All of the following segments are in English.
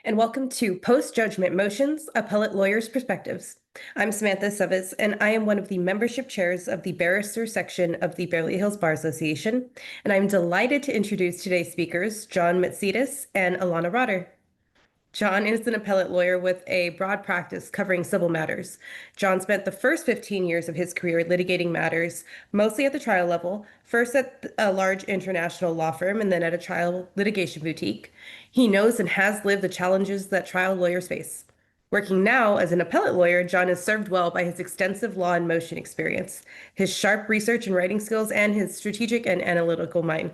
And welcome to Post-Judgment Motions, Appellate Lawyers' Perspectives. I'm Samantha Seves, and I am one of the membership chairs of the Barrister section of the Beverly Hills Bar Association, and I'm delighted to introduce today's speakers, John Metzidis and Alana Rotter. John is an appellate lawyer with a broad practice covering civil matters. John spent the first 15 years of his career litigating matters, mostly at the trial level, first at a large international law firm and then at a trial litigation boutique. He knows and has lived the challenges that trial lawyers face. Working now as an appellate lawyer, John is served well by his extensive law and motion experience, his sharp research and writing skills, and his strategic and analytical mind.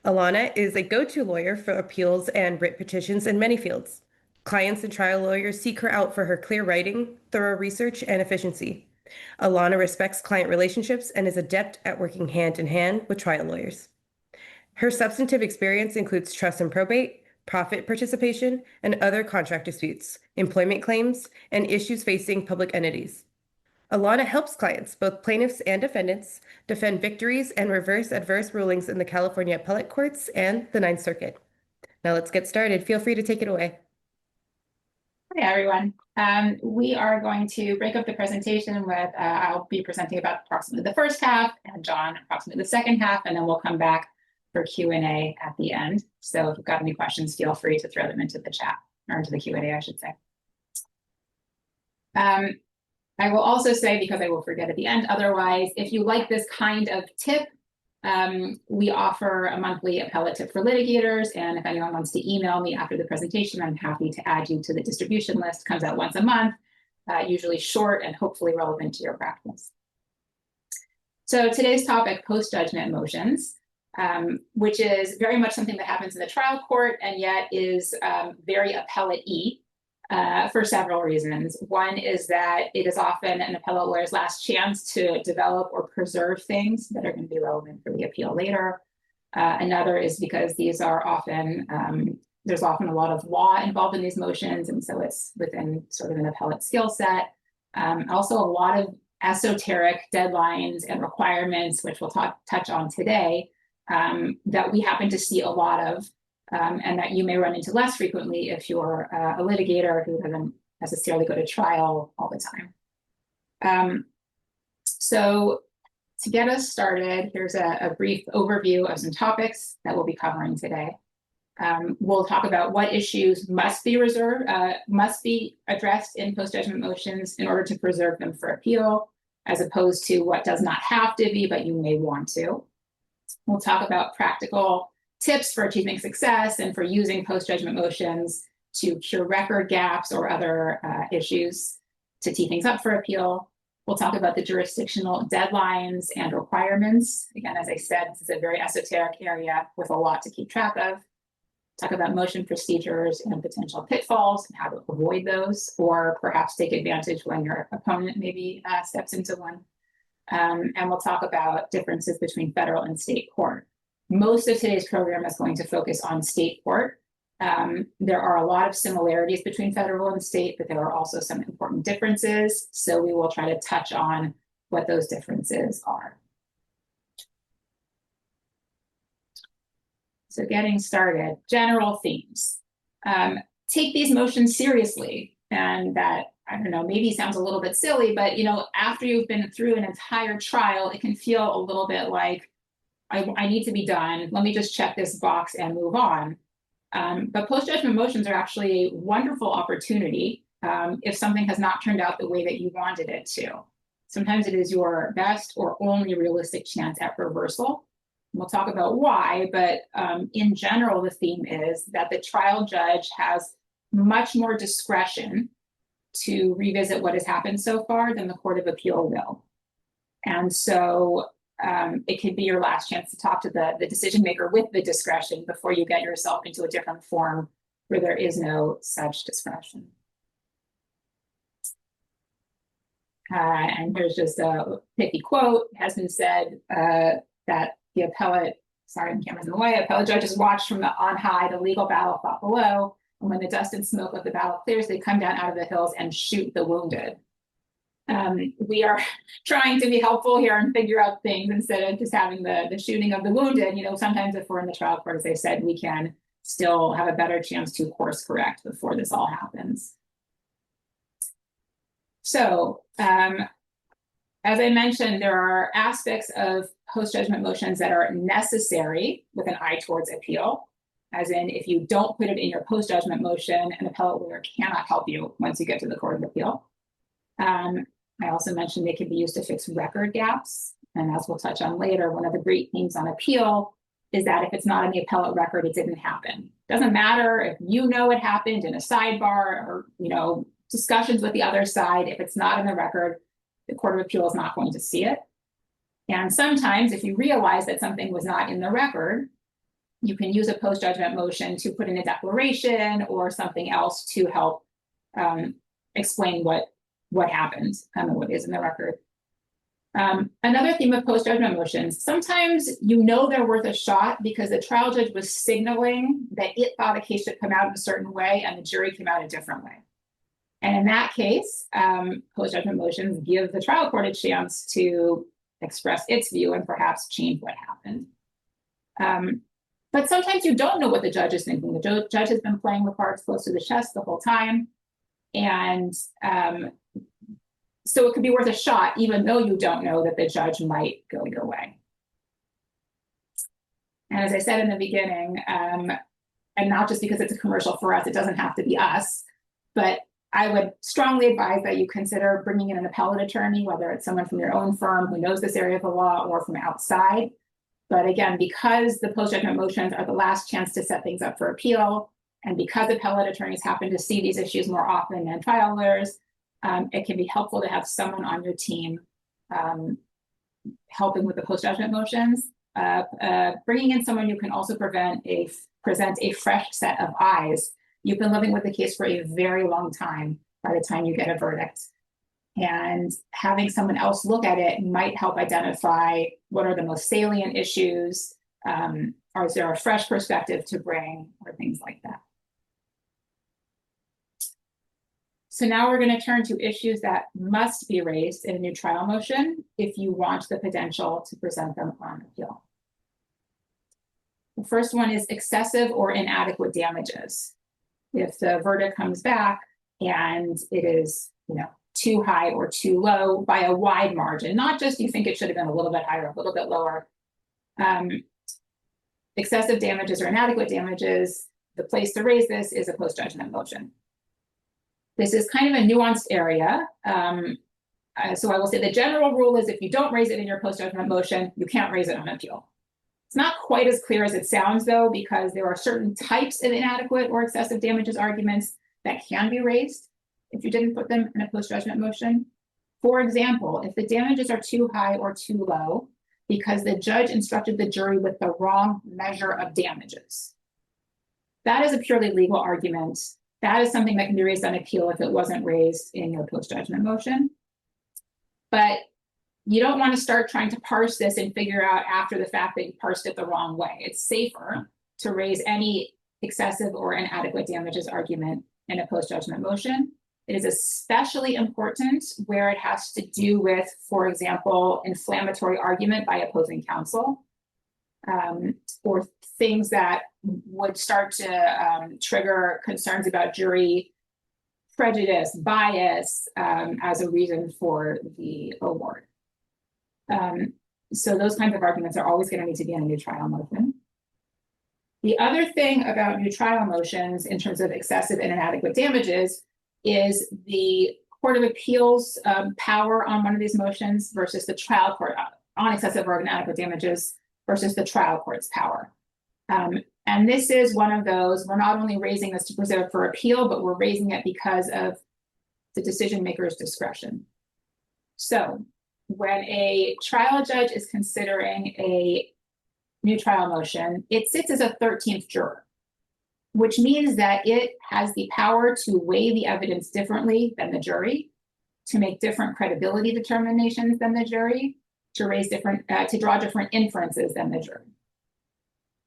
Alana is a go-to lawyer for appeals and writ petitions in many fields. Clients and trial lawyers seek her out for her clear writing, thorough research, and efficiency. Alana respects client relationships and is adept at working hand in hand with trial lawyers. Her substantive experience includes trust and probate, profit participation, and other contract disputes, employment claims, and issues facing public entities. Alana helps clients, both plaintiffs and defendants, defend victories and reverse adverse rulings in the California appellate courts and the Ninth Circuit. Now let's get started. Feel free to take it away. Hi, everyone. We are going to break up the presentation with, I'll be presenting about approximately the first half and John approximately the second half, and then we'll come back for Q&A at the end. So if you've got any questions, feel free to throw them into the chat, or into the Q&A, I should say. I will also say, because I will forget at the end, otherwise, if you like this kind of tip, we offer a monthly appellate tip for litigators, and if anyone wants to email me after the presentation, I'm happy to add you to the distribution list. It comes out once a month, usually short and hopefully relevant to your practice. So today's topic, post-judgment motions, which is very much something that happens in the trial court and yet is very appellate-y. For several reasons. One is that it is often an appellate lawyer's last chance to develop or preserve things that are going to be relevant for the appeal later. Another is because these are often, there's often a lot of law involved in these motions, and so it's within sort of an appellate skill set. Also a lot of esoteric deadlines and requirements, which we'll touch on today, that we happen to see a lot of. And that you may run into less frequently if you're a litigator who doesn't necessarily go to trial all the time. So to get us started, here's a brief overview of some topics that we'll be covering today. We'll talk about what issues must be addressed in post-judgment motions in order to preserve them for appeal, as opposed to what does not have to be, but you may want to. We'll talk about practical tips for achieving success and for using post-judgment motions to cure record gaps or other issues to tee things up for appeal. We'll talk about the jurisdictional deadlines and requirements. Again, as I said, this is a very esoteric area with a lot to keep track of. Talk about motion procedures and potential pitfalls and how to avoid those, or perhaps take advantage when your opponent maybe steps into one. And we'll talk about differences between federal and state court. Most of today's program is going to focus on state court. There are a lot of similarities between federal and state, but there are also some important differences. So we will try to touch on what those differences are. So getting started, general themes. Take these motions seriously. And that, I don't know, maybe sounds a little bit silly, but after you've been through an entire trial, it can feel a little bit like, I need to be done. Let me just check this box and move on. But post-judgment motions are actually a wonderful opportunity if something has not turned out the way that you wanted it to. Sometimes it is your best or only realistic chance at reversal. We'll talk about why, but in general, the theme is that the trial judge has much more discretion to revisit what has happened so far than the Court of Appeal will. And so it could be your last chance to talk to the decision maker with the discretion before you get yourself into a different form where there is no such discretion. And here's just a pithy quote. It has been said that the appellate, sorry, the camera's in the way, appellate judges watch from on high the legal battle fought below, and when the dust and smoke of the battle clears, they come down out of the hills and shoot the wounded. We are trying to be helpful here and figure out things instead of just having the shooting of the wounded. Sometimes if we're in the trial court, as I said, we can still have a better chance to course correct before this all happens. So, as I mentioned, there are aspects of post-judgment motions that are necessary with an eye towards appeal. As in, if you don't put it in your post-judgment motion, an appellate lawyer cannot help you once you get to the Court of Appeal. I also mentioned they can be used to fix record gaps. And as we'll touch on later, one of the great things on appeal is that if it's not in the appellate record, it didn't happen. Doesn't matter if you know it happened in a sidebar or, discussions with the other side. If it's not in the record, the Court of Appeal is not going to see it. And sometimes if you realize that something was not in the record, you can use a post-judgment motion to put in a declaration or something else to help explain what happened and what is in the record. Another theme of post-judgment motions, sometimes they're worth a shot because the trial judge was signaling that it thought a case should come out in a certain way and the jury came out a different way. And in that case, post-judgment motions give the trial court a chance to express its view and perhaps change what happened. But sometimes you don't know what the judge is thinking. The judge has been playing the cards close to the chest the whole time. And so it could be worth a shot, even though you don't know that the judge might go your way. And as I said in the beginning, and not just because it's a commercial for us, it doesn't have to be us, but I would strongly advise that you consider bringing in an appellate attorney, whether it's someone from your own firm who knows this area of the law or from outside. But again, because the post-judgment motions are the last chance to set things up for appeal, and because appellate attorneys happen to see these issues more often than trial lawyers, it can be helpful to have someone on your team helping with the post-judgment motions. Bringing in someone who can also present a fresh set of eyes. You've been living with the case for a very long time by the time you get a verdict. And having someone else look at it might help identify what are the most salient issues, or is there a fresh perspective to bring, or things like that. So now we're going to turn to issues that must be raised in a new trial motion if you want the potential to present them on appeal. The first one is excessive or inadequate damages. If the verdict comes back and it is, too high or too low by a wide margin, not just you think it should have been a little bit higher, a little bit lower. Excessive damages or inadequate damages, the place to raise this is a post-judgment motion. This is kind of a nuanced area. So I will say the general rule is if you don't raise it in your post-judgment motion, you can't raise it on appeal. It's not quite as clear as it sounds, though, because there are certain types of inadequate or excessive damages arguments that can be raised if you didn't put them in a post-judgment motion. For example, if the damages are too high or too low because the judge instructed the jury with the wrong measure of damages, that is a purely legal argument. That is something that can be raised on appeal if it wasn't raised in your post-judgment motion. But you don't want to start trying to parse this and figure out after the fact that you parsed it the wrong way. It's safer to raise any excessive or inadequate damages argument in a post-judgment motion. It is especially important where it has to do with, for example, inflammatory argument by opposing counsel, or things that would start to trigger concerns about jury prejudice, bias, as a reason for the award. So those kinds of arguments are always going to need to be in a new trial motion. The other thing about new trial motions in terms of excessive and inadequate damages is the Court of Appeals power on one of these motions versus the trial court on excessive or inadequate damages versus the trial court's power. And this is one of those, we're not only raising this to preserve for appeal, but we're raising it because of the decision maker's discretion. So when a trial judge is considering a new trial motion, it sits as a 13th juror, which means that it has the power to weigh the evidence differently than the jury, to make different credibility determinations than the jury, to raise different, to draw different inferences than the jury.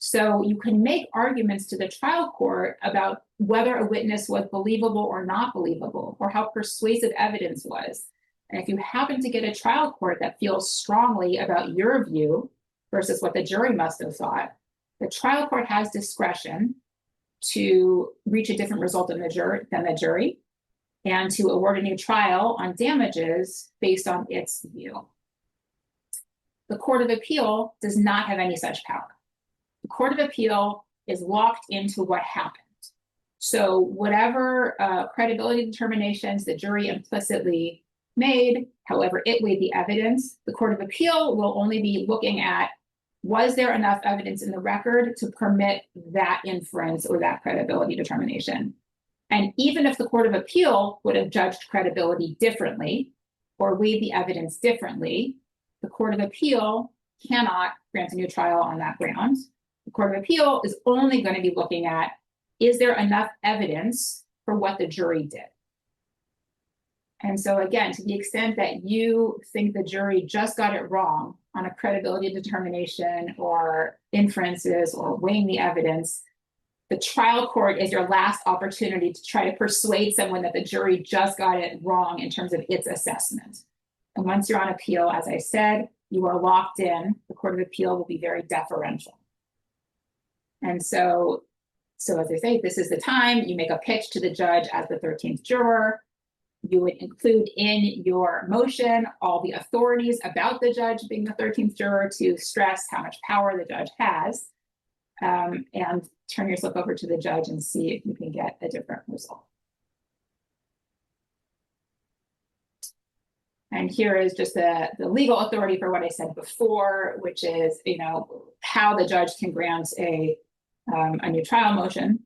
So you can make arguments to the trial court about whether a witness was believable or not believable, or how persuasive evidence was. And if you happen to get a trial court that feels strongly about your view versus what the jury must have thought, the trial court has discretion to reach a different result than the jury, and to award a new trial on damages based on its view. The Court of Appeal does not have any such power. The Court of Appeal is locked into what happened. So whatever credibility determinations the jury implicitly made, however it weighed the evidence, the Court of Appeal will only be looking at, was there enough evidence in the record to permit that inference or that credibility determination? And even if the Court of Appeal would have judged credibility differently or weighed the evidence differently, the Court of Appeal cannot grant a new trial on that ground. The Court of Appeal is only going to be looking at, is there enough evidence for what the jury did? And so again, to the extent that you think the jury just got it wrong on a credibility determination or inferences or weighing the evidence, the trial court is your last opportunity to try to persuade someone that the jury just got it wrong in terms of its assessment. And once you're on appeal, as I said, you are locked in. The Court of Appeal will be very deferential. And so as I say, this is the time you make a pitch to the judge as the 13th juror. You would include in your motion all the authorities about the judge being the 13th juror to stress how much power the judge has, and turn your slip over to the judge and see if you can get a different result. And here is just the legal authority for what I said before, which is, how the judge can grant a new trial motion.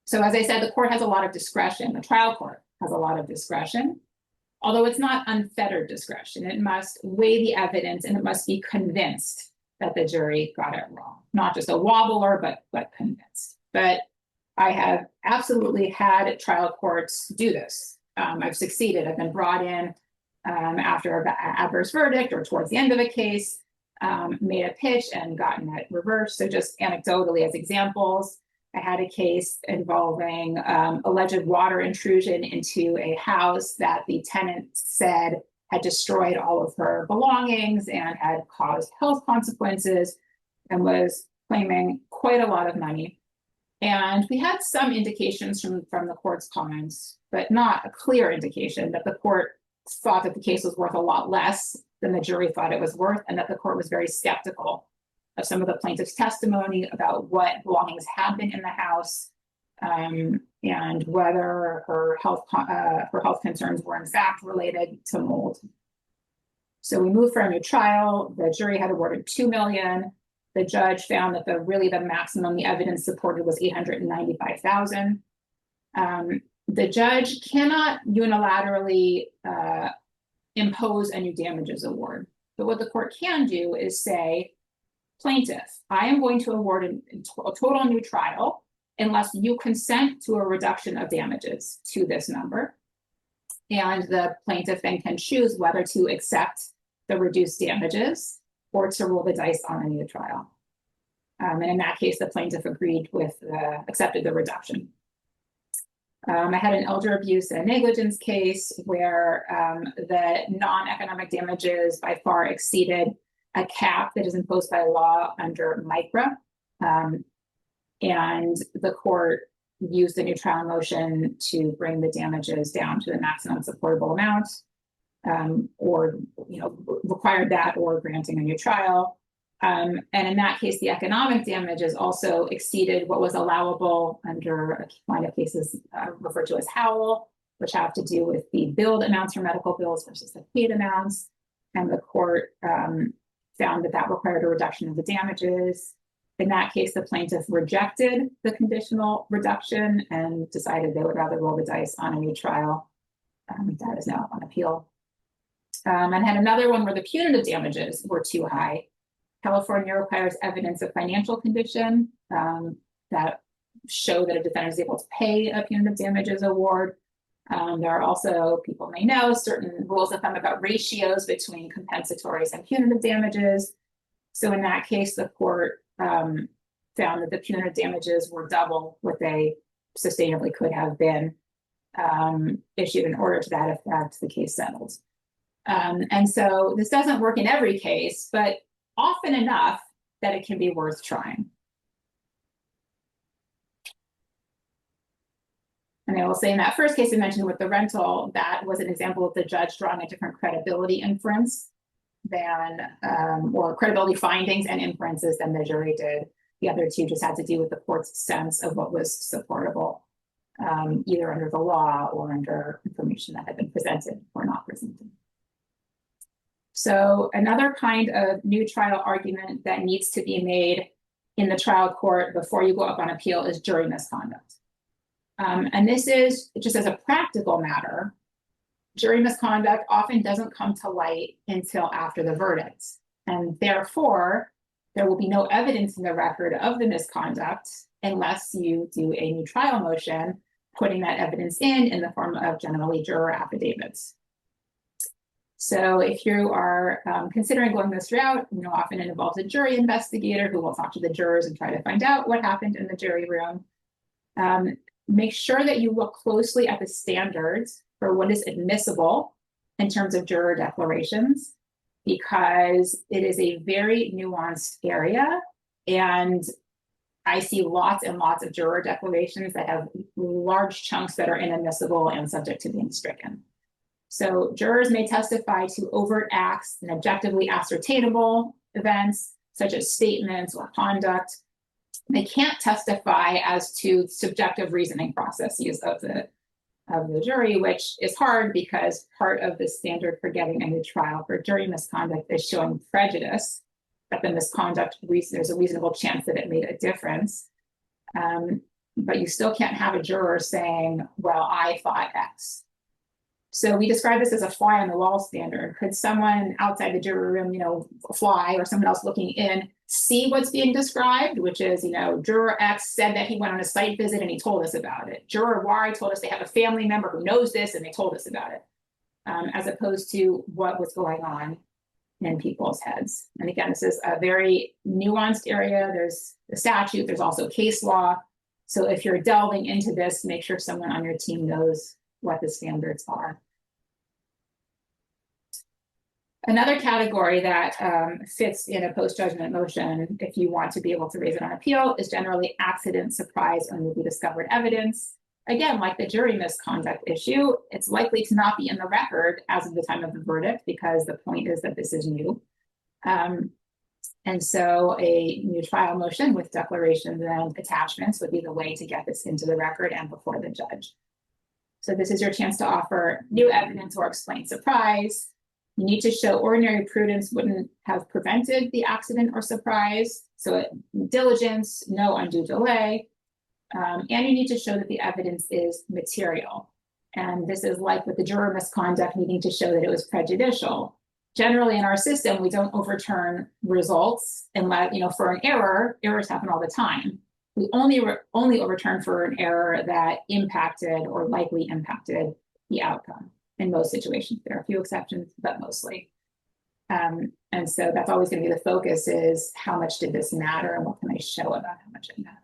So as I said, the court has a lot of discretion. The trial court has a lot of discretion, although it's not unfettered discretion. It must weigh the evidence and it must be convinced that the jury got it wrong. Not just a wobbler, but convinced. But I have absolutely had trial courts do this. I've succeeded. I've been brought in after an adverse verdict or towards the end of a case, made a pitch and gotten it reversed. So just anecdotally as examples, I had a case involving alleged water intrusion into a house that the tenant said had destroyed all of her belongings and had caused health consequences and was claiming quite a lot of money. And we had some indications from the court's comments, but not a clear indication that the court thought that the case was worth a lot less than the jury thought it was worth, and that the court was very skeptical of some of the plaintiff's testimony about what belongings had been in the house, and whether her health concerns were in fact related to mold. So we moved for a new trial. The jury had awarded $2 million. The judge found that the maximum the evidence supported was $895,000. The judge cannot unilaterally impose a new damages award. But what the court can do is say, plaintiff, I am going to award a total new trial unless you consent to a reduction of damages to this number. And the plaintiff then can choose whether to accept the reduced damages or to roll the dice on a new trial. And in that case, the plaintiff accepted the reduction. I had an elder abuse and negligence case where the non-economic damages by far exceeded a cap that is imposed by law under MICRA. And the court used the new trial motion to bring the damages down to the maximum supportable amount, or required that or granting a new trial. And in that case, the economic damages also exceeded what was allowable under a line of cases referred to as Howell, which have to do with the billed amounts for medical bills versus the paid amounts. And the court found that required a reduction of the damages. In that case, the plaintiff rejected the conditional reduction and decided they would rather roll the dice on a new trial. That is now on appeal. And had another one where the punitive damages were too high. California requires evidence of financial condition that show that a defendant is able to pay a punitive damages award. There are also, people may know, certain rules of thumb about ratios between compensatories and punitive damages. So in that case, the court found that the punitive damages were double what they sustainably could have been, issued an order to that effect. The case settled. And so this doesn't work in every case, but often enough that it can be worth trying. And I will say in that first case I mentioned with the rental, that was an example of the judge drawing a different credibility inference than, or credibility findings and inferences than the jury did. The other two just had to do with the court's sense of what was supportable, either under the law or under information that had been presented or not presented. So another kind of new trial argument that needs to be made in the trial court before you go up on appeal is jury misconduct. And this is just as a practical matter, jury misconduct often doesn't come to light until after the verdict. And therefore, there will be no evidence in the record of the misconduct unless you do a new trial motion, putting that evidence in the form of generally juror affidavits. So if you are considering going this route, often it involves a jury investigator who will talk to the jurors and try to find out what happened in the jury room. Make sure that you look closely at the standards for what is admissible in terms of juror declarations, because it is a very nuanced area. And I see lots and lots of juror declarations that have large chunks that are inadmissible and subject to being stricken. So jurors may testify to overt acts and objectively ascertainable events, such as statements or conduct. They can't testify as to subjective reasoning processes of the jury, which is hard because part of the standard for getting a new trial for jury misconduct is showing prejudice, that the misconduct, there's a reasonable chance that it made a difference. But you still can't have a juror saying, well, I thought X. So we describe this as a fly on the wall standard. Could someone outside the jury room, fly or someone else looking in, see what's being described, which is, juror X said that he went on a site visit and he told us about it. Juror Y told us they have a family member who knows this and they told us about it, as opposed to what was going on in people's heads. And again, this is a very nuanced area. There's the statute, there's also case law. So if you're delving into this, make sure someone on your team knows what the standards are. Another category that fits in a post-judgment motion, if you want to be able to raise it on appeal, is generally accident, surprise, or newly discovered evidence. Again, like the jury misconduct issue, it's likely to not be in the record as of the time of the verdict because the point is that this is new. And so a new trial motion with declarations and attachments would be the way to get this into the record and before the judge. So this is your chance to offer new evidence or explain surprise. You need to show ordinary prudence wouldn't have prevented the accident or surprise. So diligence, no undue delay. And you need to show that the evidence is material. And this is like with the juror misconduct, needing to show that it was prejudicial. Generally in our system, we don't overturn results unless, for an error, errors happen all the time. We only overturn for an error that impacted or likely impacted the outcome. In most situations, there are a few exceptions, but mostly. And so that's always going to be the focus is how much did this matter and what can I show about how much it mattered.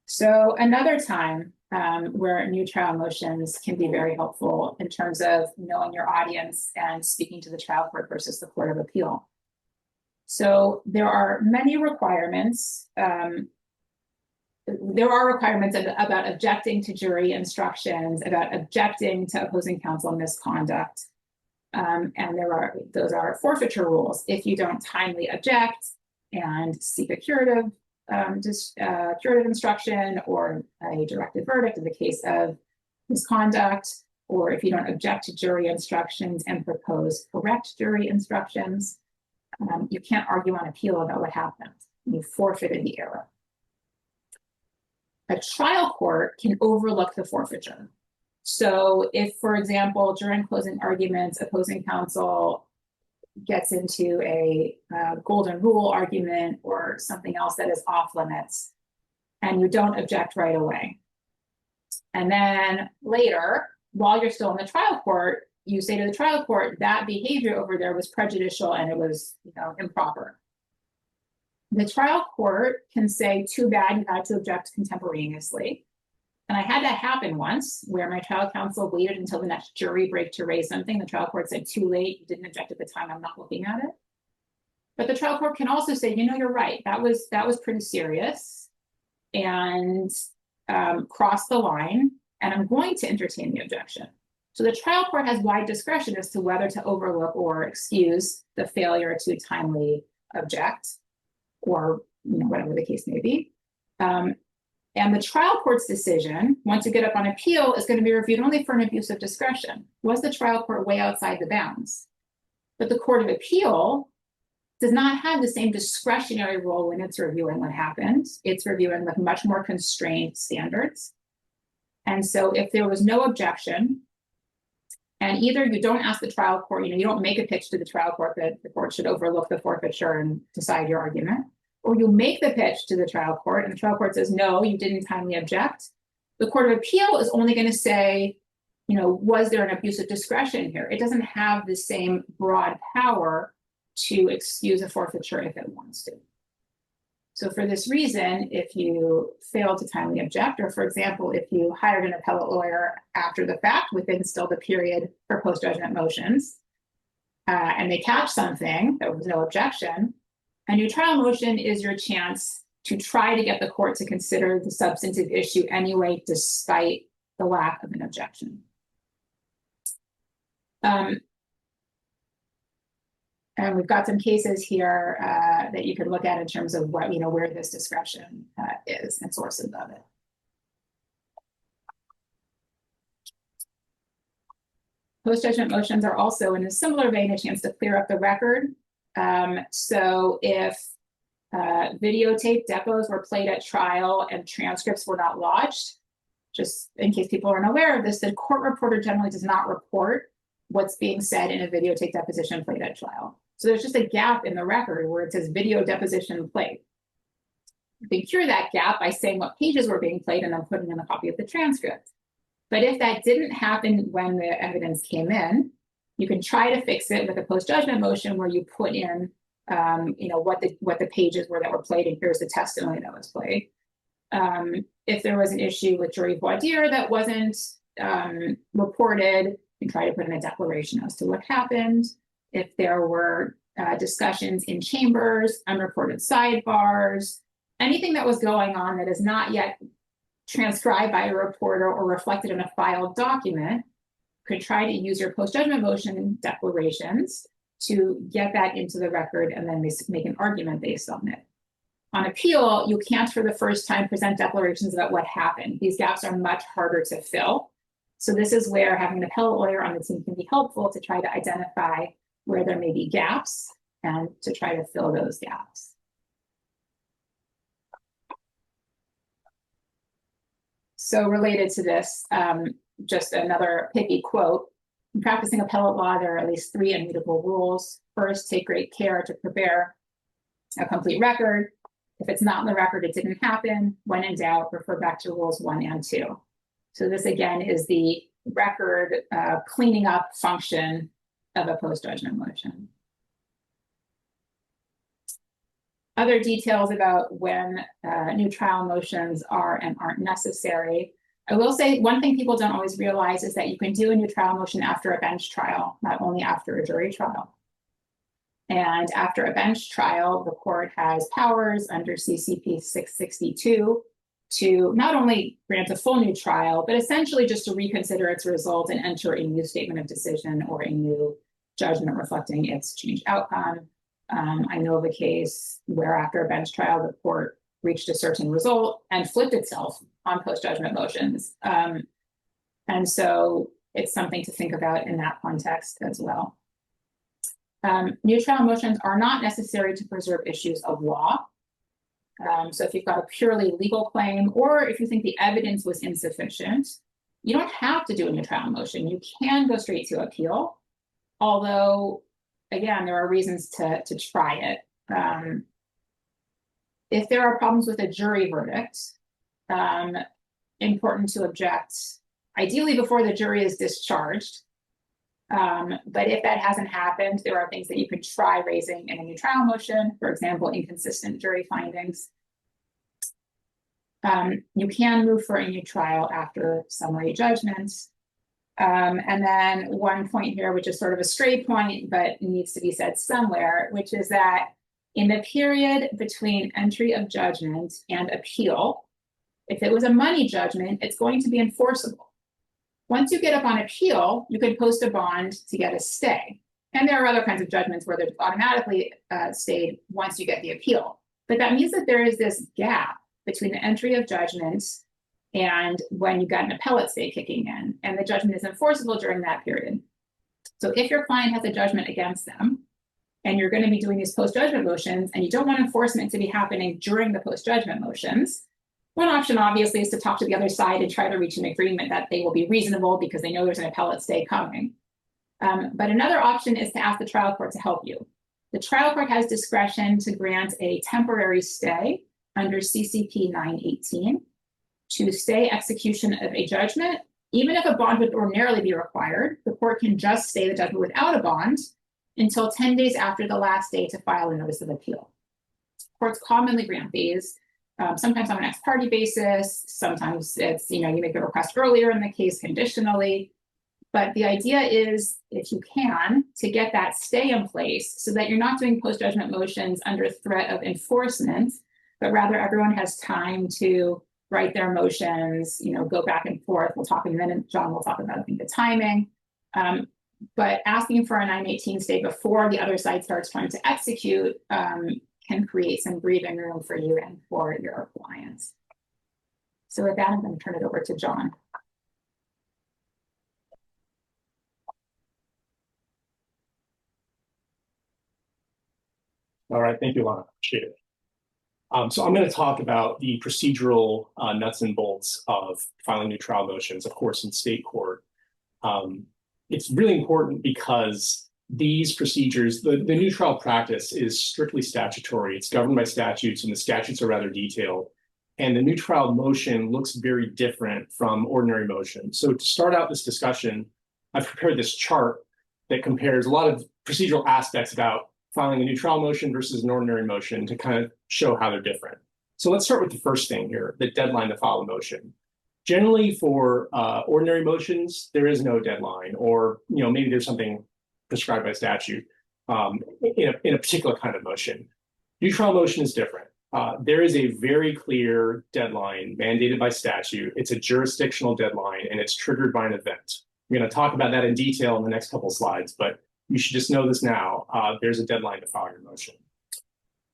So another time where new trial motions can be very helpful in terms of knowing your audience and speaking to the trial court versus the Court of Appeal. So there are many requirements. There are requirements about objecting to jury instructions, about objecting to opposing counsel misconduct. And those are forfeiture rules. If you don't timely object and seek a curative instruction or a directed verdict in the case of misconduct, or if you don't object to jury instructions and propose correct jury instructions, you can't argue on appeal about what happened. You forfeited the error. A trial court can overlook the forfeiture. So if, for example, during closing arguments, opposing counsel gets into a golden rule argument or something else that is off limits, and you don't object right away. And then later, while you're still in the trial court, you say to the trial court, that behavior over there was prejudicial and it was, improper. The trial court can say, too bad, you had to object contemporaneously. And I had that happen once where my trial counsel waited until the next jury break to raise something. The trial court said, too late, you didn't object at the time, I'm not looking at it. But the trial court can also say, you're right, that was pretty serious. and cross the line, and I'm going to entertain the objection. So the trial court has wide discretion as to whether to overlook or excuse the failure to timely object, or whatever the case may be. And the trial court's decision, once you get up on appeal, is going to be reviewed only for an abuse of discretion. Was the trial court way outside the bounds? But the Court of Appeal does not have the same discretionary role when it's reviewing what happened. It's reviewing with much more constrained standards. And so if there was no objection, and either you don't ask the trial court, you don't make a pitch to the trial court that the court should overlook the forfeiture and decide your argument, or you make the pitch to the trial court and the trial court says, no, you didn't timely object, the Court of Appeal is only going to say, was there an abuse of discretion here? It doesn't have the same broad power to excuse a forfeiture if it wants to. So for this reason, if you fail to timely object, or for example, if you hired an appellate lawyer after the fact within still the period for post-judgment motions, and they catch something, there was no objection, a new trial motion is your chance to try to get the court to consider the substantive issue anyway, despite the lack of an objection. And we've got some cases here that you could look at in terms of what, where this discretion is and sources of it. Post-judgment motions are also, in a similar vein, a chance to clear up the record. So if videotape depots were played at trial and transcripts were not lodged, just in case people aren't aware of this, the court reporter generally does not report what's being said in a videotape deposition played at trial. So there's just a gap in the record where it says video deposition played. You can cure that gap by saying what pages were being played and then putting in a copy of the transcript. But if that didn't happen when the evidence came in, you can try to fix it with a post-judgment motion where you put in, what the pages were that were played, and here's the testimony that was played. If there was an issue with jury voir dire that wasn't reported, you can try to put in a declaration as to what happened. If there were discussions in chambers, unreported sidebars, anything that was going on that is not yet transcribed by a reporter or reflected in a filed document, could try to use your post-judgment motion declarations to get that into the record and then make an argument based on it. On appeal, you can't for the first time present declarations about what happened. These gaps are much harder to fill. So this is where having an appellate lawyer on the team can be helpful to try to identify where there may be gaps and to try to fill those gaps. So related to this, just another pithy quote, in practicing appellate law, there are at least 3 immutable rules. First, take great care to prepare a complete record. If it's not in the record, it didn't happen. When in doubt, refer back to rules 1 and 2. So this again is the record cleaning up function of a post-judgment motion. Other details about when new trial motions are and aren't necessary. I will say one thing people don't always realize is that you can do a new trial motion after a bench trial, not only after a jury trial. And after a bench trial, the court has powers under CCP 662 to not only grant a full new trial, but essentially just to reconsider its result and enter a new statement of decision or a new judgment reflecting its changed outcome. I know of a case where after a bench trial, the court reached a certain result and flipped itself on post-judgment motions. And so it's something to think about in that context as well. New trial motions are not necessary to preserve issues of law. So if you've got a purely legal claim, or if you think the evidence was insufficient, you don't have to do a new trial motion. You can go straight to appeal. Although, again, there are reasons to try it. If there are problems with a jury verdict, important to object, ideally before the jury is discharged. But if that hasn't happened, there are things that you could try raising in a new trial motion, for example, inconsistent jury findings. You can move for a new trial after summary judgments. And then one point here, which is sort of a stray point, but needs to be said somewhere, which is that in the period between entry of judgment and appeal, If it was a money judgment, it's going to be enforceable. Once you get up on appeal, you can post a bond to get a stay. And there are other kinds of judgments where they're automatically stayed once you get the appeal. But that means that there is this gap between the entry of judgments and when you got an appellate stay kicking in, and the judgment is enforceable during that period. So if your client has a judgment against them, and you're going to be doing these post-judgment motions, and you don't want enforcement to be happening during the post-judgment motions, one option obviously is to talk to the other side and try to reach an agreement that they will be reasonable because they know there's an appellate stay coming. But another option is to ask the trial court to help you. The trial court has discretion to grant a temporary stay under CCP 918 to stay execution of a judgment. Even if a bond would ordinarily be required, the court can just stay the judgment without a bond until 10 days after the last day to file a notice of appeal. Courts commonly grant these, sometimes on an ex parte basis, sometimes it's, you make the request earlier in the case conditionally. But the idea is, if you can, to get that stay in place so that you're not doing post-judgment motions under threat of enforcement, but rather everyone has time to write their motions, go back and forth. We'll talk in a minute, John will talk about, I think, the timing. But asking for a 918 stay before the other side starts trying to execute can create some breathing room for you and for your clients. So with that, I'm going to turn it over to John. All right, thank you, Alana. Appreciate it. So I'm going to talk about the procedural nuts and bolts of filing new trial motions, of course, in state court. It's really important because these procedures, the new trial practice is strictly statutory. It's governed by statutes, and the statutes are rather detailed. And the new trial motion looks very different from ordinary motion. So to start out this discussion, I've prepared this chart that compares a lot of procedural aspects about filing a new trial motion versus an ordinary motion to kind of show how they're different. So let's start with the first thing here, the deadline to file a motion. Generally for ordinary motions, there is no deadline, or maybe there's something prescribed by statute in a particular kind of motion. New trial motion is different. There is a very clear deadline mandated by statute. It's a jurisdictional deadline, and it's triggered by an event. I'm going to talk about that in detail in the next couple of slides, but you should just know this now. There's a deadline to file your motion.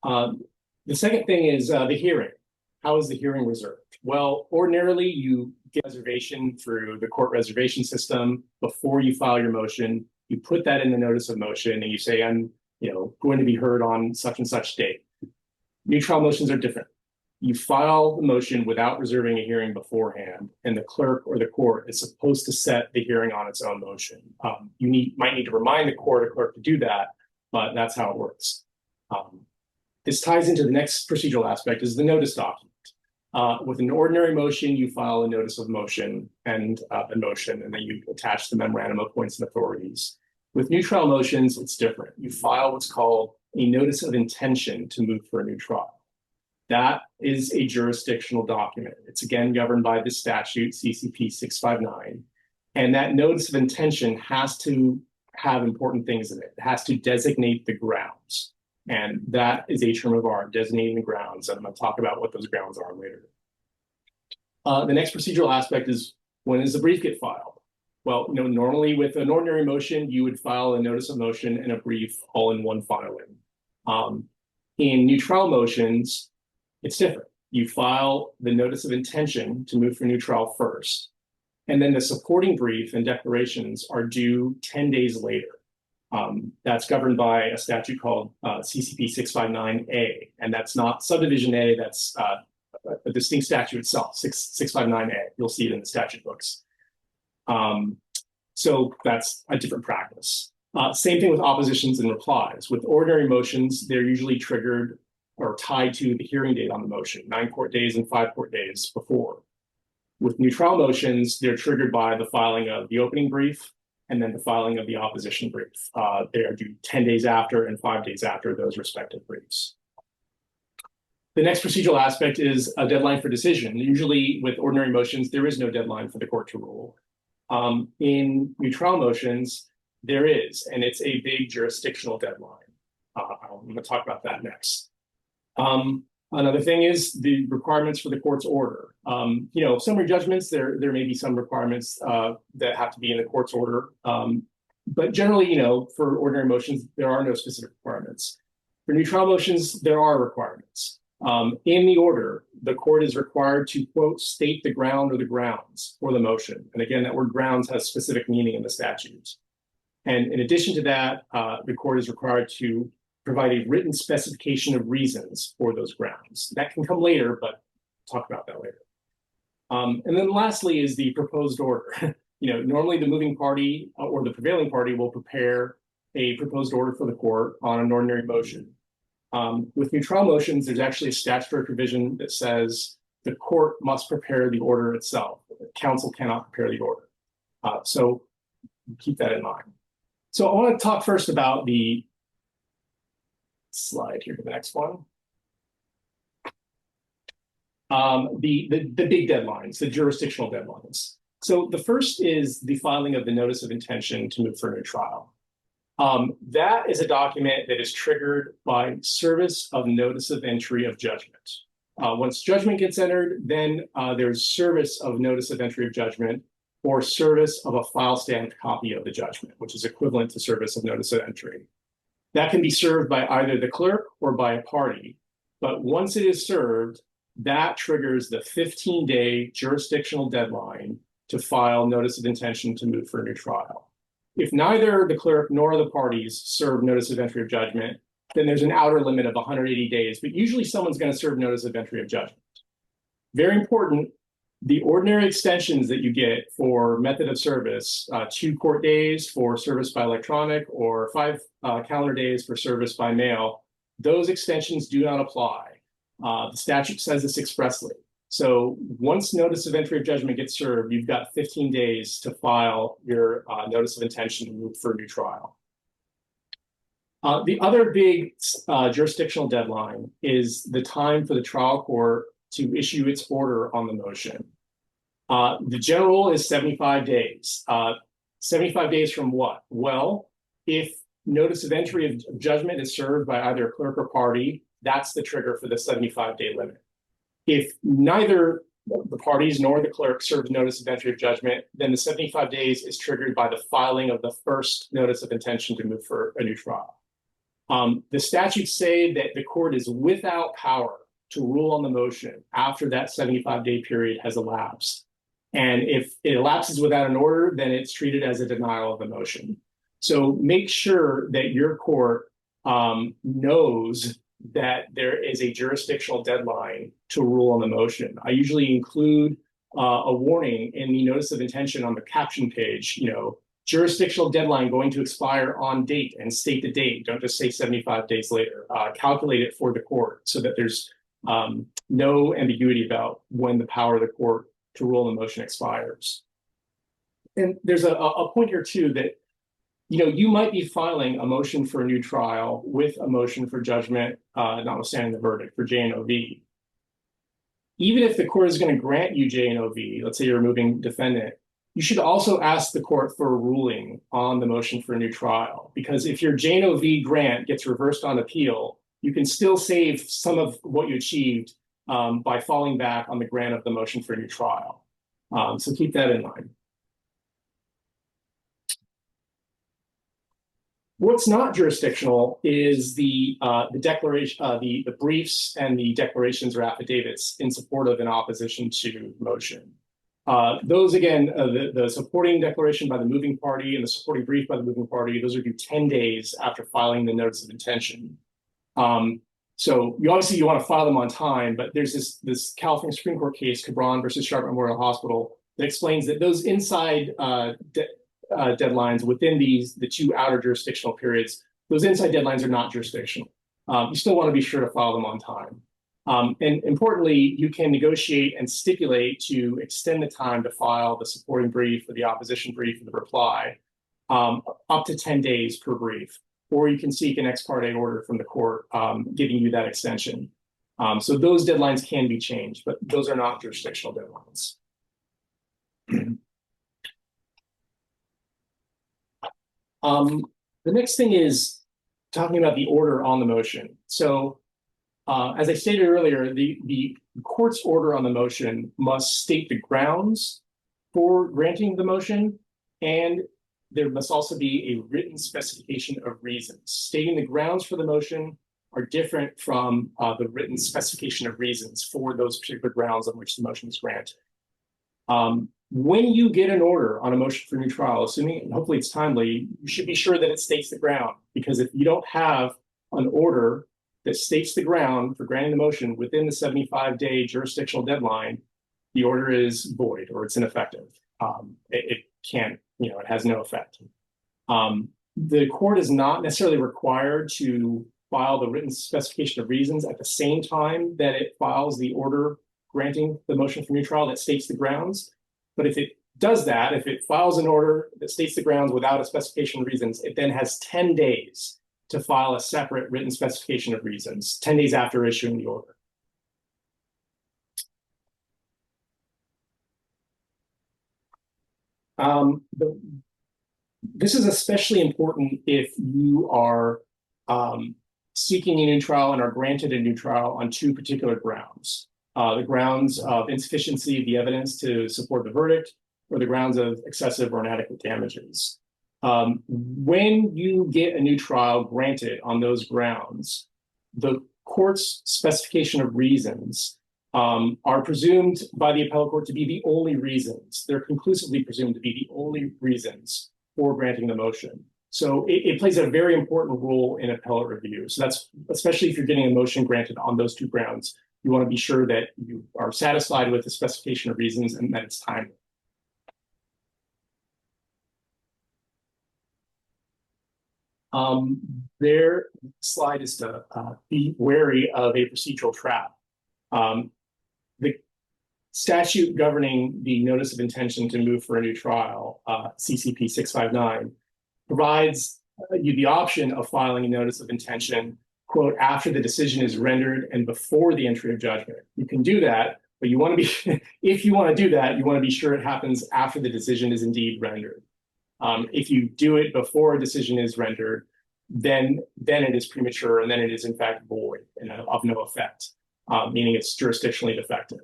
The second thing is the hearing. How is the hearing reserved? Well, ordinarily, you get reservation through the court reservation system before you file your motion. You put that in the notice of motion, and you say, I'm going to be heard on such and such date. New trial motions are different. You file the motion without reserving a hearing beforehand, and the clerk or the court is supposed to set the hearing on its own motion. You might need to remind the court or clerk to do that, but that's how it works. This ties into the next procedural aspect, is the notice document. With an ordinary motion, you file a notice of motion and a motion, and then you attach the memorandum of points and authorities. With new trial motions, it's different. You file what's called a notice of intention to move for a new trial. That is a jurisdictional document. It's again governed by the statute, CCP 659. And that notice of intention has to have important things in it. It has to designate the grounds. And that is a term of art, designating the grounds. And I'm going to talk about what those grounds are later. The next procedural aspect is, when does the brief get filed? Well, normally with an ordinary motion, you would file a notice of motion and a brief all in one filing. In new trial motions, it's different. You file the notice of intention to move for new trial first, and then the supporting brief and declarations are due 10 days later. That's governed by a statute called CCP 659A, and that's not subdivision A, that's a distinct statute itself, 659A. You'll see it in the statute books. So that's a different practice. Same thing with oppositions and replies. With ordinary motions, they're usually triggered or tied to the hearing date on the motion, 9 court days and 5 court days before. With new trial motions, they're triggered by the filing of the opening brief and then the filing of the opposition brief. They are due 10 days after and 5 days after those respective briefs. The next procedural aspect is a deadline for decision. Usually with ordinary motions, there is no deadline for the court to rule. In new trial motions, there is, and it's a big jurisdictional deadline. I'm going to talk about that next. Another thing is the requirements for the court's order. Summary judgments, there may be some requirements that have to be in the court's order. But generally, for ordinary motions, there are no specific requirements. For new trial motions, there are requirements. In the order, the court is required to, quote, state the ground or the grounds for the motion. And again, that word grounds has specific meaning in the statute. And in addition to that, the court is required to provide a written specification of reasons for those grounds. That can come later, but we'll talk about that later. And then lastly is the proposed order. Normally the moving party or the prevailing party will prepare a proposed order for the court on an ordinary motion. With new trial motions, there's actually a statutory provision that says the court must prepare the order itself. The counsel cannot prepare the order. So keep that in mind. So I want to talk first about the slide here to the next one. The big deadlines, the jurisdictional deadlines. So the first is the filing of the notice of intention to move for a new trial. That is a document that is triggered by service of notice of entry of judgment. Once judgment gets entered, then there's service of notice of entry of judgment or service of a file stamped copy of the judgment, which is equivalent to service of notice of entry. That can be served by either the clerk or by a party. But once it is served, that triggers the 15-day jurisdictional deadline to file notice of intention to move for a new trial. If neither the clerk nor the parties serve notice of entry of judgment, then there's an outer limit of 180 days, but usually someone's going to serve notice of entry of judgment. Very important, the ordinary extensions that you get for method of service, 2 court days for service by electronic or 5 calendar days for service by mail, those extensions do not apply. The statute says this expressly. So once notice of entry of judgment gets served, you've got 15 days to file your notice of intention to move for a new trial. The other big jurisdictional deadline is the time for the trial court to issue its order on the motion. The general rule is 75 days. 75 days from what? Well, if notice of entry of judgment is served by either a clerk or party, that's the trigger for the 75-day limit. If neither the parties nor the clerk serves notice of entry of judgment, then the 75 days is triggered by the filing of the first notice of intention to move for a new trial. The statutes say that the court is without power to rule on the motion after that 75-day period has elapsed. And if it elapses without an order, then it's treated as a denial of the motion. So make sure that your court knows that there is a jurisdictional deadline to rule on the motion. I usually include a warning in the notice of intention on the caption page, jurisdictional deadline going to expire on date, and state the date. Don't just say 75 days later. Calculate it for the court so that there's no ambiguity about when the power of the court to rule on the motion expires. And there's a point here too that you might be filing a motion for a new trial with a motion for judgment, notwithstanding the verdict for J&OV. Even if the court is going to grant you J&OV, let's say you're a moving defendant, you should also ask the court for a ruling on the motion for a new trial. Because if your J&OV grant gets reversed on appeal, you can still save some of what you achieved by falling back on the grant of the motion for a new trial. So keep that in mind. What's not jurisdictional is the declaration, the briefs and the declarations or affidavits in support of an opposition to motion. Those, again, the supporting declaration by the moving party and the supporting brief by the moving party, those are due 10 days after filing the notice of intention. So you obviously want to file them on time, but there's this California Supreme Court case, Cabron versus Charlotte Memorial Hospital, that explains that those inside deadlines within the 2 outer jurisdictional periods, those inside deadlines are not jurisdictional. You still want to be sure to file them on time. And importantly, you can negotiate and stipulate to extend the time to file the supporting brief or the opposition brief or the reply up to 10 days per brief. Or you can seek an ex parte order from the court giving you that extension. So those deadlines can be changed, but those are not jurisdictional deadlines. The next thing is talking about the order on the motion. So As I stated earlier, the court's order on the motion must state the grounds for granting the motion, and there must also be a written specification of reasons. Stating the grounds for the motion are different from the written specification of reasons for those particular grounds on which the motion is granted. When you get an order on a motion for new trial, assuming, and hopefully it's timely, you should be sure that it states the ground, because if you don't have an order that states the ground for granting the motion within the 75-day jurisdictional deadline, the order is void or it's ineffective. It can't, it has no effect. The court is not necessarily required to file the written specification of reasons at the same time that it files the order granting the motion for new trial that states the grounds. But if it does that, if it files an order that states the grounds without a specification of reasons, it then has 10 days to file a separate written specification of reasons, 10 days after issuing the order. This is especially important if you are seeking a new trial and are granted a new trial on two particular grounds. The grounds of insufficiency of the evidence to support the verdict, or the grounds of excessive or inadequate damages. When you get a new trial granted on those grounds, the court's specification of reasons are presumed by the appellate court to be the only reasons. They're conclusively presumed to be the only reasons for granting the motion. So it plays a very important role in appellate review. So that's, especially if you're getting a motion granted on those two grounds, you want to be sure that you are satisfied with the specification of reasons and that it's timely. Their slide is to be wary of a procedural trap. The statute governing the notice of intention to move for a new trial, CCP 659, provides you the option of filing a notice of intention, quote, after the decision is rendered and before the entry of judgment. You can do that, but you want to be, if you want to do that, you want to be sure it happens after the decision is indeed rendered. If you do it before a decision is rendered, then it is premature and then it is in fact void and of no effect, meaning it's jurisdictionally defective.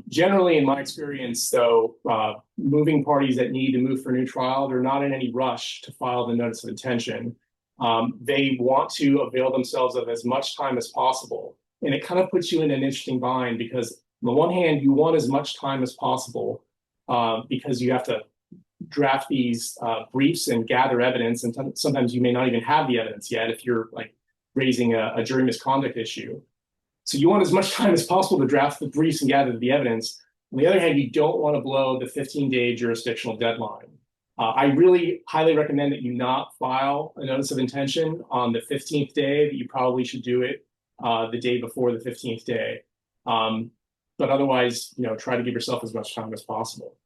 Generally, in my experience, though, moving parties that need to move for a new trial, they're not in any rush to file the notice of intention. They want to avail themselves of as much time as possible. And it kind of puts you in an interesting bind because on the one hand, you want as much time as possible because you have to draft these briefs and gather evidence. And sometimes you may not even have the evidence yet if you're like raising a jury misconduct issue. So you want as much time as possible to draft the briefs and gather the evidence. On the other hand, you don't want to blow the 15-day jurisdictional deadline. I really highly recommend that you not file a notice of intention on the 15th day, that you probably should do it the day before the 15th day. But otherwise, try to give yourself as much time as possible.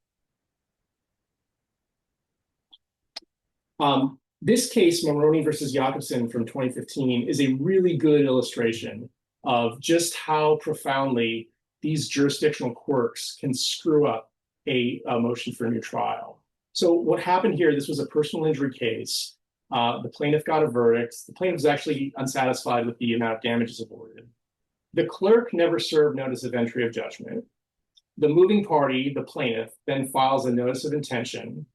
This case, Mamroni versus Jakobsen from 2015, is a really good illustration of just how profoundly these jurisdictional quirks can screw up a motion for a new trial. So what happened here, this was a personal injury case. The plaintiff got a verdict. The plaintiff was actually unsatisfied with the amount of damages awarded. The clerk never served notice of entry of judgment. The moving party, the plaintiff, then files a notice of intention.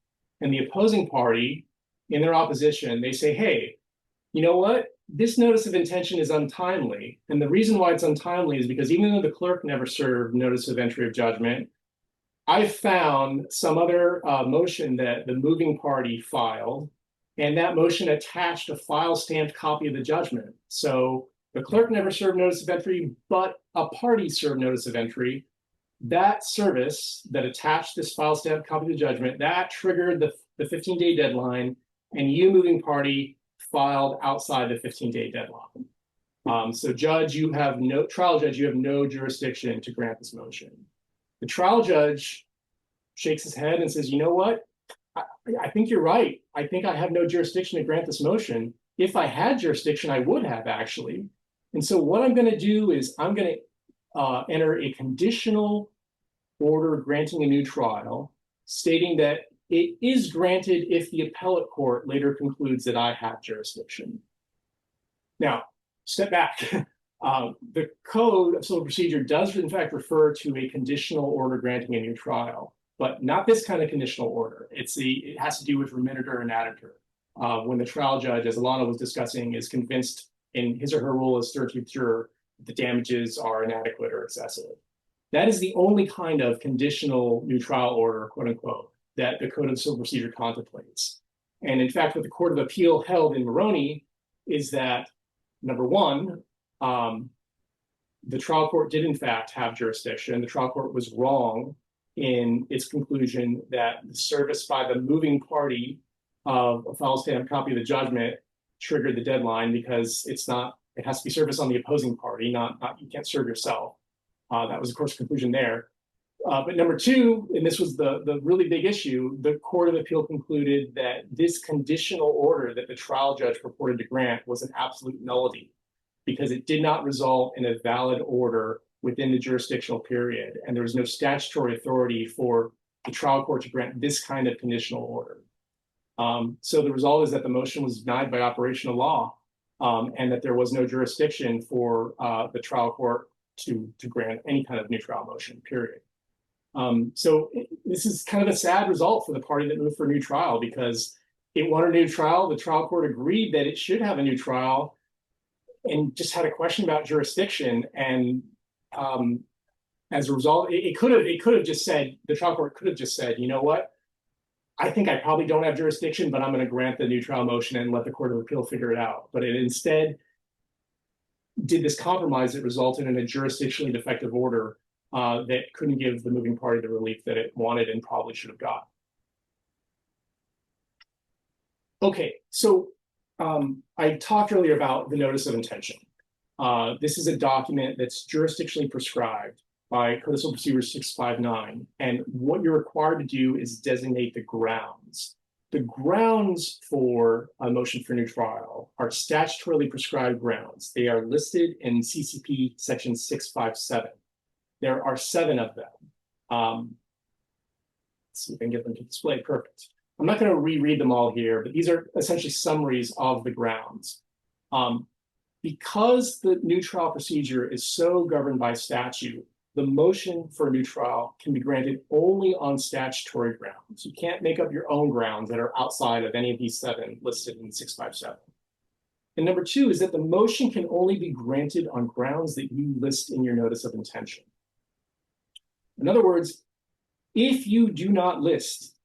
And the opposing party, in their opposition, they say, hey, you know what? This notice of intention is untimely. And the reason why it's untimely is because even though the clerk never served notice of entry of judgment, I found some other motion that the moving party filed, and that motion attached a file stamped copy of the judgment. So the clerk never served notice of entry, but a party served notice of entry. That service that attached this file stamped copy of the judgment, that triggered the 15-day deadline, and you, moving party, filed outside the 15-day deadline. So trial judge, you have no jurisdiction to grant this motion. The trial judge shakes his head and says, you know what? I think you're right. I think I have no jurisdiction to grant this motion. If I had jurisdiction, I would have actually. And so what I'm going to do is I'm going to enter a conditional order granting a new trial, stating that it is granted if the appellate court later concludes that I have jurisdiction. Now, step back. The Code of Civil Procedure does, in fact, refer to a conditional order granting a new trial, but not this kind of conditional order. It has to do with remediator and additor. When the trial judge, as Alana was discussing, is convinced in his or her role as 13th juror that the damages are inadequate or excessive. That is the only kind of conditional new trial order, quote unquote, that the Code of Civil Procedure contemplates. And in fact, what the Court of Appeal held in Maroney is that, number one, the trial court did in fact have jurisdiction. The trial court was wrong in its conclusion that the service by the moving party of a file stamped copy of the judgment triggered the deadline, because it has to be service on the opposing party, not you can't serve yourself. That was, of course, the conclusion there. But number two, and this was the really big issue, the Court of Appeal concluded that this conditional order that the trial judge purported to grant was an absolute nullity, because it did not result in a valid order within the jurisdictional period, and there was no statutory authority for the trial court to grant this kind of conditional order. So the result is that the motion was denied by operation of law, and that there was no jurisdiction for the trial court to grant any kind of new trial motion, period. So this is kind of a sad result for the party that moved for a new trial, because it wanted a new trial. The trial court agreed that it should have a new trial and just had a question about jurisdiction. And as a result, it could have just said, the trial court could have just said, you know what? I think I probably don't have jurisdiction, but I'm going to grant the new trial motion and let the Court of Appeal figure it out. But it instead did this compromise that resulted in a jurisdictionally defective order that couldn't give the moving party the relief that it wanted and probably should have got. Okay, so I talked earlier about the notice of intention. This is a document that's jurisdictionally prescribed by Code of Civil Procedure 659. And what you're required to do is designate the grounds. The grounds for a motion for new trial are statutorily prescribed grounds. They are listed in CCP section 657. There are 7 of them. Let's see if I can get them to display. Perfect. I'm not going to reread them all here, but these are essentially summaries of the grounds. Because the new trial procedure is so governed by statute, the motion for a new trial can be granted only on statutory grounds. You can't make up your own grounds that are outside of any of these 7 listed in 657. And number 2 is that the motion can only be granted on grounds that you list in your notice of intention. In other words, if you do not list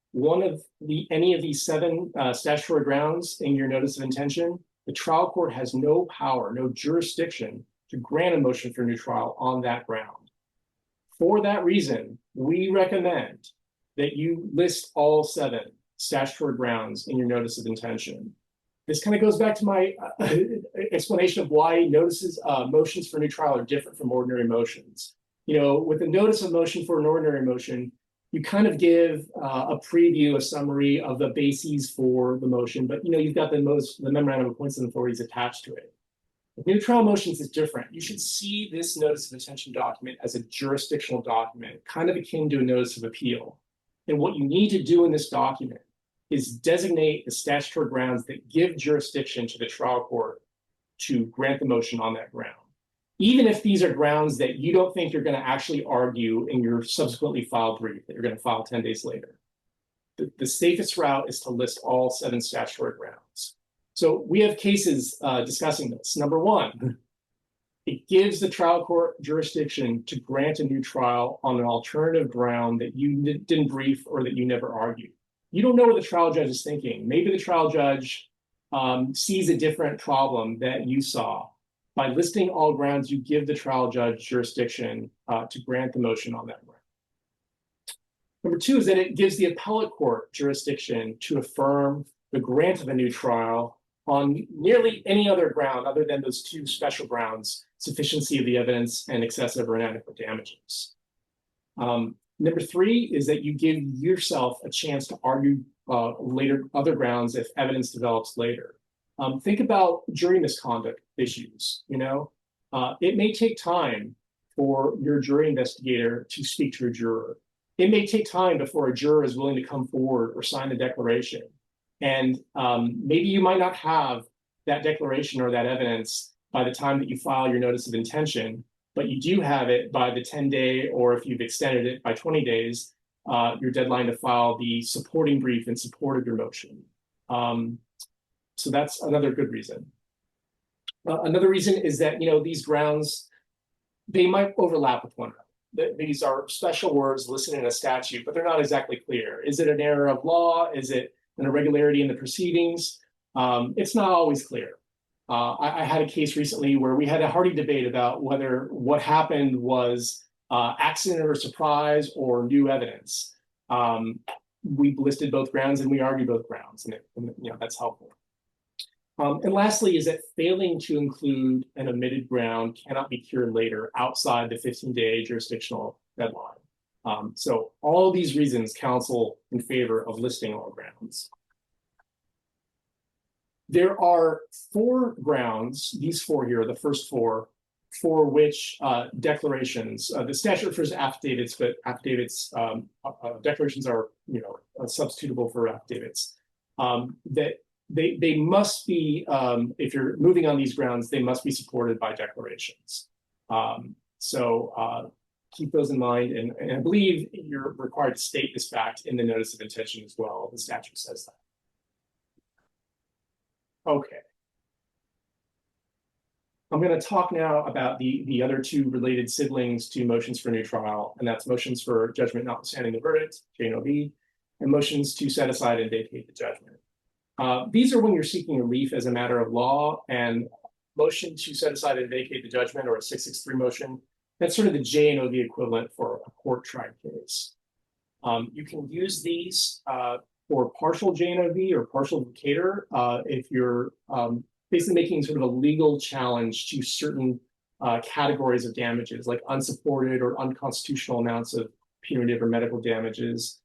any of these 7 statutory grounds in your notice of intention, the trial court has no power, no jurisdiction to grant a motion for a new trial on that ground. For that reason, we recommend that you list all 7 statutory grounds in your notice of intention. This kind of goes back to my explanation of why motions for a new trial are different from ordinary motions. You know, with a notice of motion for an ordinary motion, you kind of give a preview, a summary of the bases for the motion, but you've got the memorandum of points and authorities attached to it. With new trial motions, is different. You should see this notice of intention document as a jurisdictional document, kind of akin to a notice of appeal. And what you need to do in this document is designate the statutory grounds that give jurisdiction to the trial court to grant the motion on that ground. Even if these are grounds that you don't think you're going to actually argue in your subsequently filed brief that you're going to file 10 days later. The safest route is to list all 7 statutory grounds. So we have cases discussing this. Number 1, it gives the trial court jurisdiction to grant a new trial on an alternative ground that you didn't brief or that you never argued. You don't know what the trial judge is thinking. Maybe the trial judge sees a different problem that you saw. By listing all grounds, you give the trial judge jurisdiction to grant the motion on that ground. Number 2 is that it gives the appellate court jurisdiction to affirm the grant of a new trial on nearly any other ground other than those 2 special grounds, sufficiency of the evidence and excessive or inadequate damages. Number 3 is that you give yourself a chance to argue later other grounds if evidence develops later. Think about jury misconduct issues. It may take time for your jury investigator to speak to a juror. It may take time before a juror is willing to come forward or sign a declaration. And maybe you might not have that declaration or that evidence by the time that you file your notice of intention, but you do have it by the 10-day, or if you've extended it by 20 days, your deadline to file the supporting brief in support of your motion. So that's another good reason. Another reason is that, these grounds, they might overlap with one another. These are special words listed in a statute, but they're not exactly clear. Is it an error of law? Is it an irregularity in the proceedings? It's not always clear. I had a case recently where we had a hearty debate about whether what happened was accident or surprise or new evidence. We listed both grounds and we argued both grounds, and that's helpful. And lastly is that failing to include an omitted ground cannot be cured later outside the 15-day jurisdictional deadline. So all of these reasons counsel in favor of listing all grounds. There are 4 grounds, these 4 here, the first 4, for which declarations, the statute refers to affidavits, but affidavits, declarations are, substitutable for affidavits, that they must be, if you're moving on these grounds, they must be supported by declarations. So keep those in mind, and I believe you're required to state this fact in the notice of intention as well. The statute says that. Okay. I'm going to talk now about the other 2 related siblings to motions for new trial, and that's motions for judgment notwithstanding the verdict, J&OV, and motions to set aside and vacate the judgment. These are when you're seeking relief as a matter of law, and motion to set aside and vacate the judgment, or a 663 motion, that's sort of the J&OV equivalent for a court-tried case. You can use these for partial J&OV or partial vacator if you're basically making sort of a legal challenge to certain categories of damages, like unsupported or unconstitutional amounts of punitive or medical damages.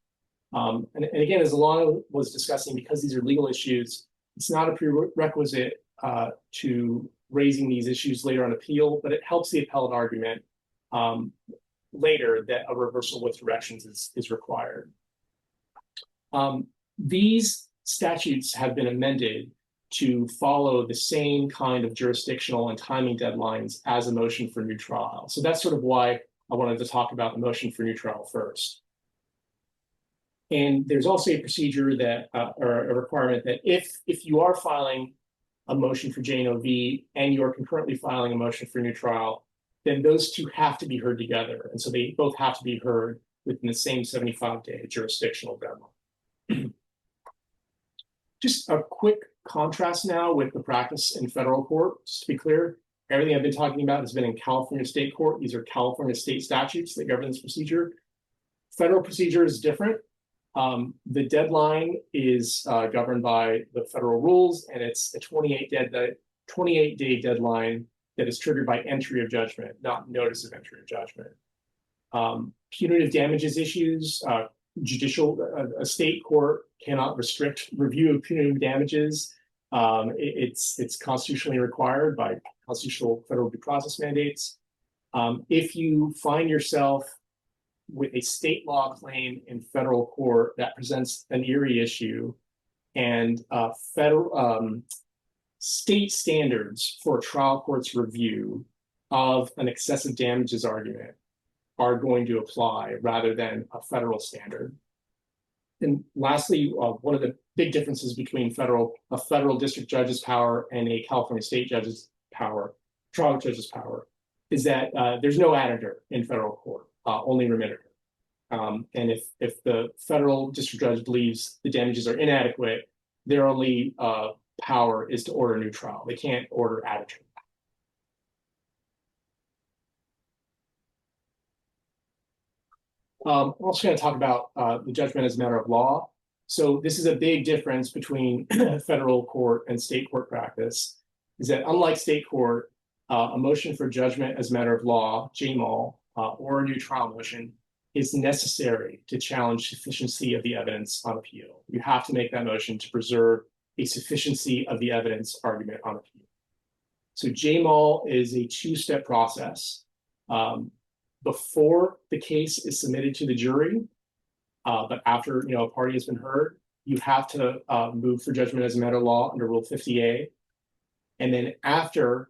And again, as Alana was discussing, because these are legal issues, it's not a prerequisite to raising these issues later on appeal, but it helps the appellate argument later that a reversal with directions is required. These statutes have been amended to follow the same kind of jurisdictional and timing deadlines as a motion for new trial. So that's sort of why I wanted to talk about the motion for new trial first. And there's also a procedure that, or a requirement that if you are filing a motion for J&OV and you are concurrently filing a motion for new trial, then those 2 have to be heard together. And so they both have to be heard within the same 75-day jurisdictional deadline. Just a quick contrast now with the practice in federal court. Just to be clear, everything I've been talking about has been in California state court. These are California state statutes that govern this procedure. Federal procedure is different. The deadline is governed by the federal rules, and it's a 28-day deadline that is triggered by entry of judgment, not notice of entry of judgment. Punitive damages issues, a state court cannot restrict review of punitive damages. It's constitutionally required by constitutional federal due process mandates. If you find yourself with a state law claim in federal court that presents an eerie issue, and federal state standards for trial court's review of an excessive damages argument are going to apply rather than a federal standard. And lastly, one of the big differences between a federal district judge's power and a California state judge's power, trial judge's power, is that there's no additor in federal court, only remitter. And if the federal district judge believes the damages are inadequate, their only power is to order a new trial. They can't order additor. I'm also going to talk about the judgment as a matter of law. So this is a big difference between federal court and state court practice, is that unlike state court, a motion for judgment as a matter of law, JMAL, or a new trial motion is necessary to challenge sufficiency of the evidence on appeal. You have to make that motion to preserve a sufficiency of the evidence argument on appeal. So JMAL is a 2-step process. Before the case is submitted to the jury, but after a party has been heard, you have to move for judgment as a matter of law under Rule 50A. And then after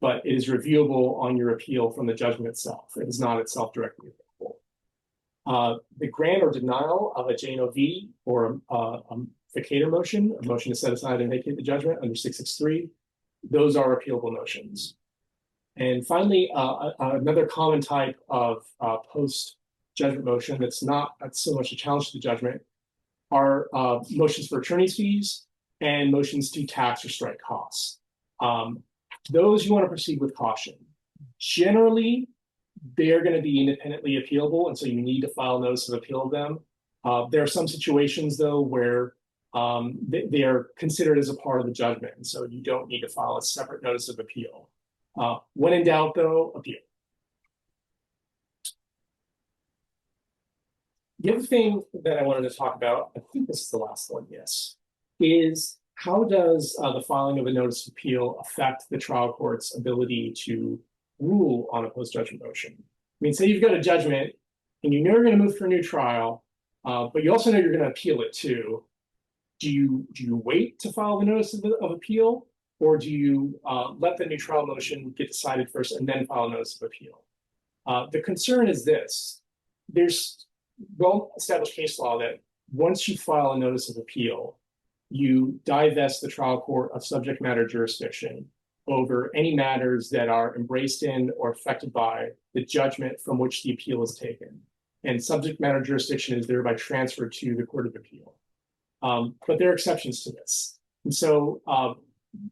but it is reviewable on your appeal from the judgment itself. It is not itself directly appealable. The grant or denial of a JNOV or a vacator motion, a motion to set aside and vacate the judgment under 663, those are appealable motions. And finally, another common type of post-judgment motion that's not so much a challenge to the judgment are motions for attorney's fees and motions to tax or strike costs. Those you want to proceed with caution. Generally, they're going to be independently appealable, and so you need to file a notice of appeal of them. There are some situations, though, where they are considered as a part of the judgment, and so you don't need to file a separate notice of appeal. When in doubt, though, appeal. The other thing that I wanted to talk about, I think this is the last one, yes, is how does the filing of a notice of appeal affect the trial court's ability to rule on a post-judgment motion? I mean, say you've got a judgment and you know you're going to move for a new trial, but you also know you're going to appeal it too. Do you wait to file the notice of appeal, or do you let the new trial motion get decided first and then file a notice of appeal? The concern is this. There's well-established case law that once you file a notice of appeal, you divest the trial court of subject matter jurisdiction over any matters that are embraced in or affected by the judgment from which the appeal is taken. And subject matter jurisdiction is thereby transferred to the Court of Appeal. But there are exceptions to this. And so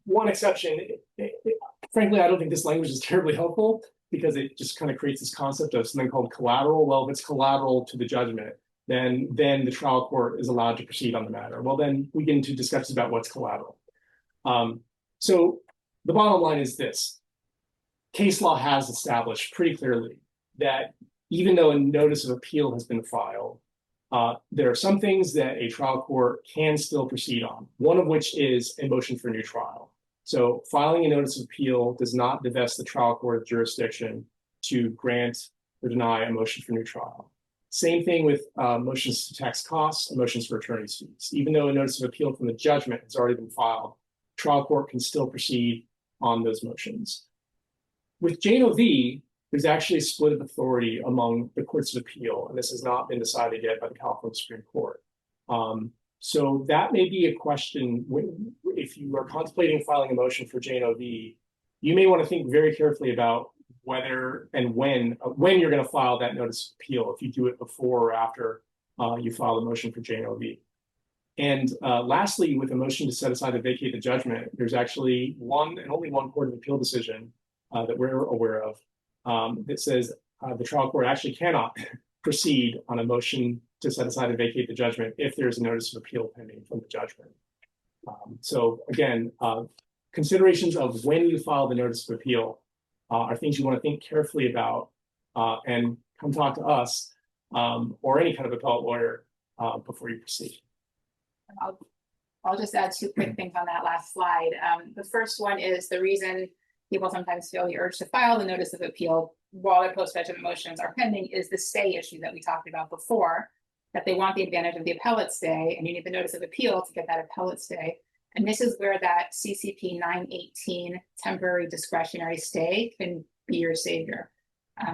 one exception, frankly, I don't think this language is terribly helpful because it just kind of creates this concept of something called collateral. Well, if it's collateral to the judgment, then the trial court is allowed to proceed on the matter. Well, then we get into discussions about what's collateral. So the bottom line is this. Case law has established pretty clearly that even though a notice of appeal has been filed, there are some things that a trial court can still proceed on, one of which is a motion for new trial. So filing a notice of appeal does not divest the trial court of jurisdiction to grant or deny a motion for new trial. Same thing with motions to tax costs and motions for attorney's fees. Even though a notice of appeal from the judgment has already been filed, trial court can still proceed on those motions. With JNOV, there's actually a split of authority among the courts of appeal, and this has not been decided yet by the California Supreme Court. So that may be a question. If you are contemplating filing a motion for JNOV, you may want to think very carefully about whether and when you're going to file that notice of appeal, if you do it before or after you file the motion for JNOV. And lastly, with a motion to set aside and vacate the judgment, there's actually one and only one Court of Appeal decision that we're aware of that says the trial court actually cannot proceed on a motion to set aside and vacate the judgment if there's a notice of appeal pending from the judgment. So again, considerations of when you file the notice of appeal are things you want to think carefully about and come talk to us or any kind of appellate lawyer before you proceed. I'll just add two quick things on that last slide. The first one is the reason people sometimes feel the urge to file the notice of appeal while their post-judgment motions are pending is the stay issue that we talked about before, that they want the advantage of the appellate stay, and you need the notice of appeal to get that appellate stay. And this is where that CCP 918 temporary discretionary stay can be your savior.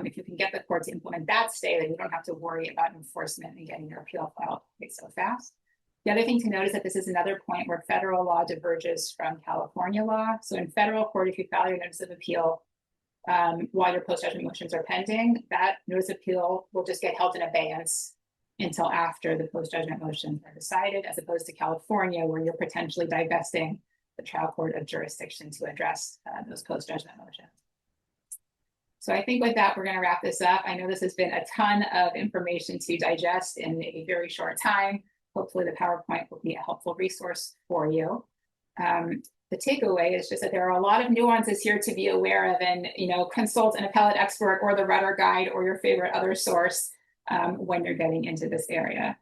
If you can get the court to implement that stay, then you don't have to worry about enforcement and getting your appeal filed quite so fast. The other thing to note is that this is another point where federal law diverges from California law. So in federal court, if you file your notice of appeal while your post-judgment motions are pending, that notice of appeal will just get held in abeyance until after the post-judgment motions are decided, as opposed to California, where you're potentially divesting the trial court of jurisdiction to address those post-judgment motions. So I think with that, we're going to wrap this up. I know this has been a ton of information to digest in a very short time. Hopefully the PowerPoint will be a helpful resource for you. The takeaway is just that there are a lot of nuances here to be aware of, and consult an appellate expert or the Rudder Guide or your favorite other source when you're getting into this area.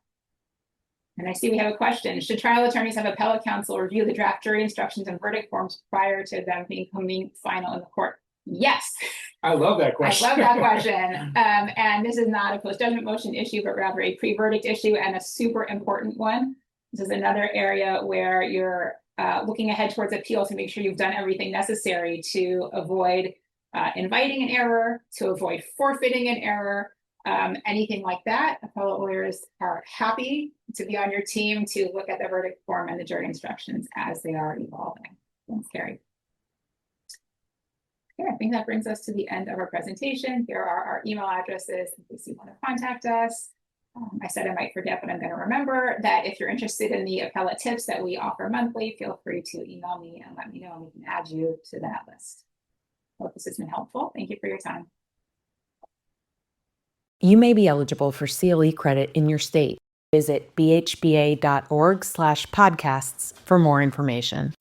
And I see we have a question. Should trial attorneys have appellate counsel review the draft jury instructions and verdict forms prior to them becoming final in the court? Yes. I love that question. I love that question. And this is not a post-judgment motion issue, but rather a pre-verdict issue, and a super important one. This is another area where your looking ahead towards appeal to make sure you've done everything necessary to avoid inviting an error, to avoid forfeiting an error, anything like that. Appellate lawyers are happy to be on your team to look at the verdict form and the jury instructions as they are evolving. Thanks, Carrie. Okay, I think that brings us to the end of our presentation. Here are our email addresses in case you want to contact us. I said I might forget, but I'm going to remember that if you're interested in the appellate tips that we offer monthly, feel free to email me and let me know, and we can add you to that list. Hope this has been helpful. Thank you for your time. You may be eligible for CLE credit in your state. Visit bhba.org/podcasts for more information.